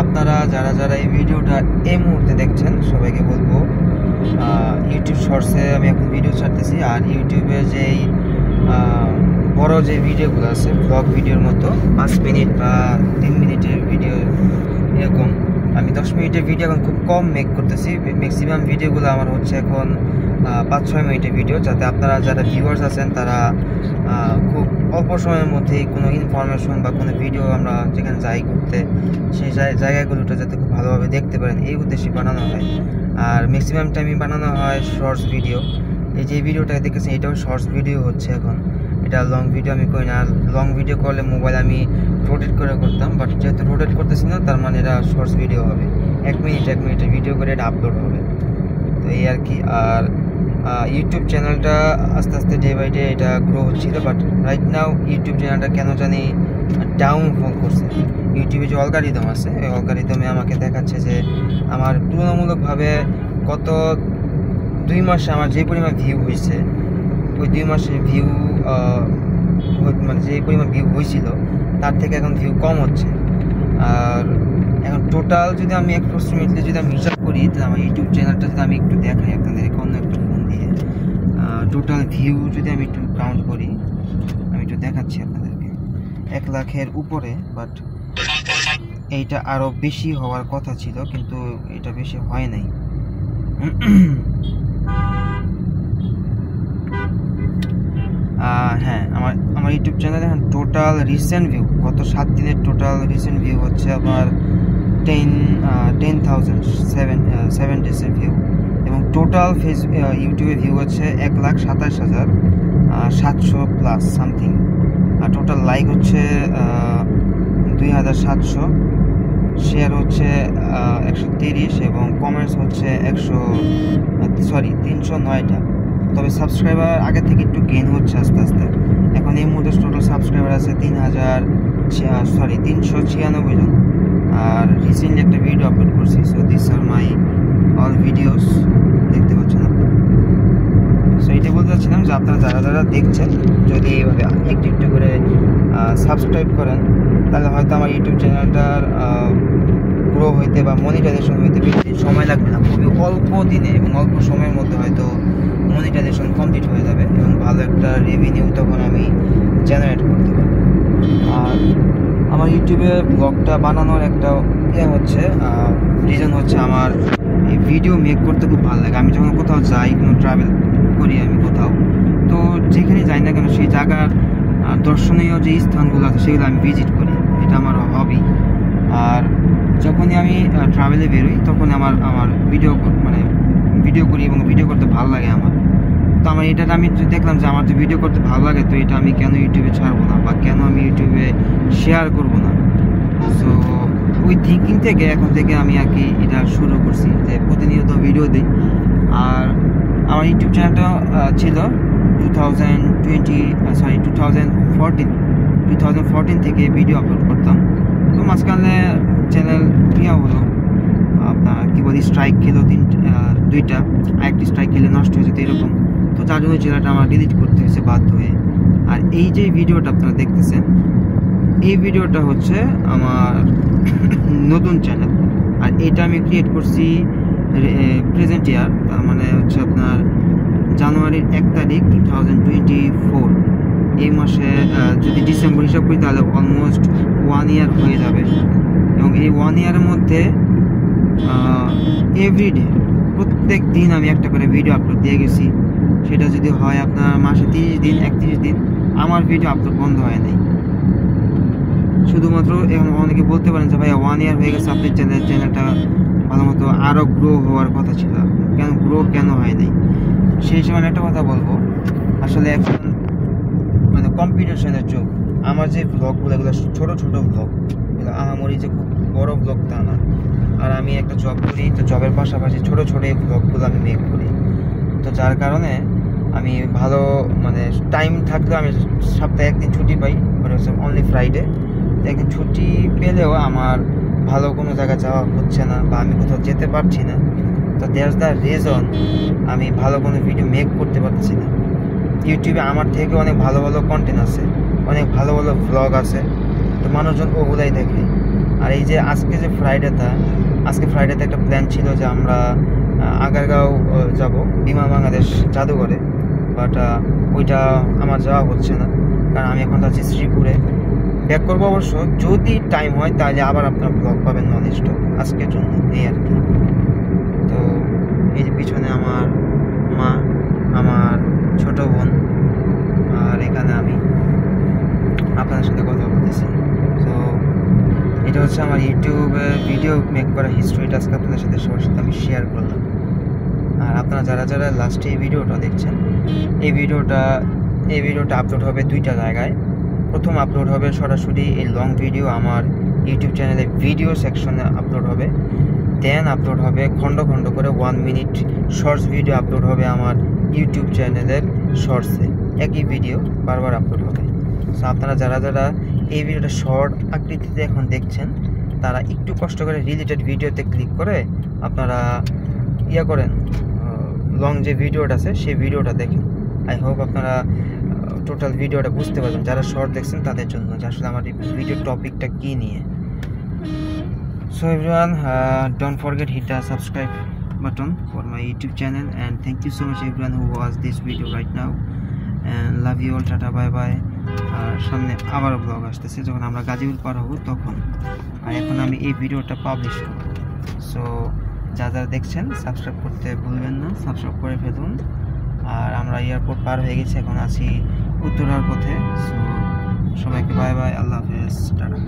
আপনারা যারা যারা এই ভিডিওটা এই মুহূর্তে দেখছেন সবাইকে বলবো ইউটিউব শর্টসে আমি এখন ভিডিও ছাড়তেছি। আর ইউটিউবে যেই বড় যে ভিডিওগুলো আছে ব্লগ ভিডিওর মতো 5 মিনিট বা 3 মিনিটের ভিডিও, এরকম আমি 10 মিনিটের ভিডিও এখন খুব কম মেক করতেছি। ম্যাক্সিমাম ভিডিওগুলো আমার হচ্ছে এখন 5-6 মিনিটের ভিডিও, যাতে আপনারা যারা ভিউয়ার্স আছেন তারা খুব অল্প সময়ের মধ্যেই কোনো ইনফরমেশন বা কোনো ভিডিও আমরা যেখানে যাই ঘুরতে সেই জায়গাগুলোটা যাতে খুব ভালোভাবে দেখতে পারেন, এই উদ্দেশ্যে বানানো হয়। আর ম্যাক্সিমাম টাইমই বানানো হয় শর্টস ভিডিও। এই যে ভিডিওটা দেখেছেন এটাও শর্টস ভিডিও হচ্ছে এখন, এটা লং ভিডিও আমি করি না। লং ভিডিও করলে মোবাইল আমি রোটেট করে করতাম, বাট যেহেতু রোটেট করতেছি না তার মানে এটা শর্টস ভিডিও হবে, 1 মিনিটের ভিডিও করে এটা আপলোড হবে। তো এই আর কি। আর ইউটিউব চ্যানেলটা আস্তে আস্তে ডে বাই ডে এটা গ্রো হচ্ছিল, বাট রাইট নাও ইউটিউব চ্যানেলটা কেন জানি ডাউনফল করছে। ইউটিউবে যে অ্যালগরিদম আছে ওই অ্যালগরিদমে আমাকে দেখাচ্ছে যে আমার তুলনামূলকভাবে গত 2 মাসে আমার যে পরিমাণ ভিউ হয়েছে ওই 2 মাসের ভিউ মানে যে পরিমাণ ভিউ হয়েছিল তার থেকে এখন ভিউ কম হচ্ছে। আর এখন টোটাল যদি আমি অ্যাপ্রক্সিমেটলি যদি আমি হিসাব করি তাহলে আমার ইউটিউব চ্যানেলটা যদি আমি একটু দেখাই আপনাদের অন্য একটা ফোন দিয়ে, টোটাল ভিউ যদি আমি একটু কাউন্ট করি, আমি একটু দেখাচ্ছি আপনাদেরকে, 1 লাখের উপরে। বাট এইটা আরও বেশি হওয়ার কথা ছিল কিন্তু এটা বেশি হয় নাই। হ্যাঁ, আমার ইউটিউব চ্যানেলে এখন টোটাল রিসেন্ট ভিউ গত 7 দিনের টোটাল রিসেন্ট ভিউ হচ্ছে আমার 10,007 ডেজের ভিউ, এবং টোটাল ইউটিউবে ভিউ হচ্ছে 1,27,700 প্লাস সামথিং। আর টোটাল লাইক হচ্ছে 2,700, শেয়ার হচ্ছে 130 এবং কমেন্টস হচ্ছে 309টা। তবে সাবস্ক্রাইবার আগে থেকে একটু গেইন হচ্ছে আস্তে আস্তে। এখন এই মুহূর্তে টোটাল সাবস্ক্রাইবার আছে 396 জন। আর রিসেন্টলি একটা ভিডিও আপলোড করছি, so this are my all videos, দেখতে পাচ্ছেন আপনারা। সো এটা বলতে চাচ্ছিলাম যে আপনারা যারা যারা দেখছেন যদি এইভাবে একটু একটু করে সাবস্ক্রাইব করেন তাহলে হয়তো আমার ইউটিউব চ্যানেলটার গ্রো হইতে বা মনিটাইজেশন হইতে বেশি সময় লাগবে না, খুবই অল্প দিনে এবং অল্প সময়ের মধ্যে হয়তো মনিটাইজেশন কমপ্লিট হয়ে যাবে এবং ভালো একটা রেভিনিউ তখন আমি জেনারেট করতে পারবো। আর আমার ইউটিউবে ব্লগটা বানানোর একটা হচ্ছে রিজন হচ্ছে আমার এই ভিডিও মেক করতে খুব ভালো লাগে। আমি যখন কোথাও যাই, কোনো ট্রাভেল করি আমি কোথাও, তো যেখানে যাই না কেন সেই জায়গার দর্শনীয় যে স্থানগুলো আছে সেগুলো আমি ভিজিট করি, এটা আমার হবি। আর যখনই আমি ট্রাভেলে বেরোই তখন আমার ভিডিও করি এবং ভিডিও করতে ভালো লাগে আমার। তো আমার এটা আমি দেখলাম যে আমার তো ভিডিও করতে ভালো লাগে, তো এটা আমি কেন ইউটিউবে ছাড়বো না বা কেন আমি ইউটিউবে শেয়ার করবো না। সো ওই থিঙ্কিং থেকে এখন থেকে আমি আর কি এটা শুরু করছি যে প্রতিনিয়ত ভিডিও দিই। আর আমার ইউটিউব চ্যানেলটা ছিল 2014 থেকে ভিডিও আপলোড করতাম। তো মাঝখানে চ্যানেল হলো আপনার কী বলি স্ট্রাইক খেলো 2টা, আরেকটি স্ট্রাইক খেলে নষ্ট হয়ে যেত এরকম। তো যার জন্য চ্যানেলটা আমার ডিলিট করতে হয়েছে বাধ্য হয়ে। আর এই যে ভিডিওটা আপনারা দেখতেছেন এই ভিডিওটা হচ্ছে আমার নতুন চ্যানেল। আর এটা আমি ক্রিয়েট করছি প্রেজেন্ট ইয়ার, তার মানে হচ্ছে আপনার জানুয়ারির 1 তারিখ 2024। এই মাসে যদি ডিসেম্বর হিসাব করি তাহলে অলমোস্ট 1 ইয়ার হয়ে যাবে। এবং এই 1 ইয়ারের মধ্যে এভরিডে প্রত্যেক দিন আমি একটা করে ভিডিও আপলোড দিয়ে গেছি। সেটা যদি হয় আপনার মাসে 30 দিন 31 দিন আমার ভিডিও আপলোড বন্ধ হয় নাই। শুধুমাত্র এখন অনেকে বলতে পারেন যে ভাই 1 ইয়ার হয়ে গেছে আপনার চ্যানেলটা ভালো মতো আরও গ্রো হওয়ার কথা ছিল, কেন হয় নাই? সেই সময় একটা কথা বলবো, আসলে এখন মানে কম্পিটিশনের যুগ। আমার যে ব্লগগুলো এগুলো ছোটো ছোটো ব্লগ, আহামরি যে খুব বড় ব্লগ তা না। আর আমি একটা জব করি, তো জবের পাশাপাশি ছোটো ছোটো এই ব্লগগুলো আমি মেক করি। তো যার কারণে আমি ভালো মানে টাইম থাকলেও আমি সপ্তাহে 1 দিন ছুটি পাই, মানে হচ্ছে অনলি ফ্রাইডে। একদিন ছুটি পেলেও আমার ভালো কোনো জায়গা যাওয়া হচ্ছে না বা আমি কোথাও যেতে পারছি না। তো দ্যাটস দ্য রিজন আমি ভালো কোনো ভিডিও মেক করতে পারছি না। ইউটিউবে আমার থেকে অনেক ভালো ভালো কন্টেন্ট আছে, অনেক ভালো ভালো ভ্লগ আছে, তো মানুষজন ওগুলাই দেখে। আর এই যে আজকে ফ্রাইডেতে একটা প্ল্যান ছিল যে আমরা আগারগাঁও যাব, বিমা বাংলাদেশ জাদুঘরে, বাট ওইটা আমার যাওয়া হচ্ছে না, কারণ আমি এখন আছি শ্রীপুরে। ব্যাক করবো অবশ্য, যদি টাইম হয় তাহলে আবার আপনার ব্লগ পাবেন নন স্টপ আজকের জন্য, এই আর কি। তো এই যে পিছনে আমার মা, আমার ছোট বোন, আর এখানে আমি আপনাদের সাথে কথা বলতেছি। তো এটা হচ্ছে আমার ইউটিউবে ভিডিও মেক করা হিস্ট্রিটা আজকে আপনাদের সাথে সবার সাথে আমি শেয়ার করলাম। আর আপনারা যারা লাস্টে এই ভিডিওটা দেখছেন, এই ভিডিওটা আপলোড হবে দুইটা জায়গায়। প্রথম আপলোড হবে সরাসরি এই লং ভিডিও আমার ইউটিউব চ্যানেলে ভিডিও সেকশনে আপলোড হবে, দেন আপলোড হবে খণ্ড খণ্ড করে 1 মিনিট শর্টস ভিডিও আপলোড হবে আমার ইউটিউব চ্যানেলের শর্টসে, একই ভিডিও বারবার আপলোড হবে। সো আপনারা যারা এই ভিডিওটা শর্ট আকৃতিতে এখন দেখছেন, তারা একটু কষ্ট করে রিলেটেড ভিডিওতে ক্লিক করে আপনারা করেন, লং যে ভিডিওটা আছে সেই ভিডিওটা দেখেন। আই হোপ আপনারা টোটাল ভিডিওটা বুঝতে পারবেন, যারা শর্ট দেখছেন তাদের জন্য, যে আসলে আমার এই ভিডিও টপিকটা কী নিয়ে। So everyone, don't forget hit the subscribe button for my YouTube channel, and thank you so much everyone who watched this video right now, and love you all, tata bye bye। আর সামনে আবারও blog আসতেছে যখন আমরা গাজীপুর পার হব তখন, আর এখন আমি এই ভিডিওটা পাবলিশ করব। সো যারা দেখছেন সাবস্ক্রাইব করতে ভুলবেন না, সাবস্ক্রাইব করে ফেলুন। আর আমরা এয়ারপোর্ট পার হয়ে গেছি, এখন আছি উত্তরার পথে। সো সবাইকে বাই বাই, আল্লাহ হাফেজ, টাটা।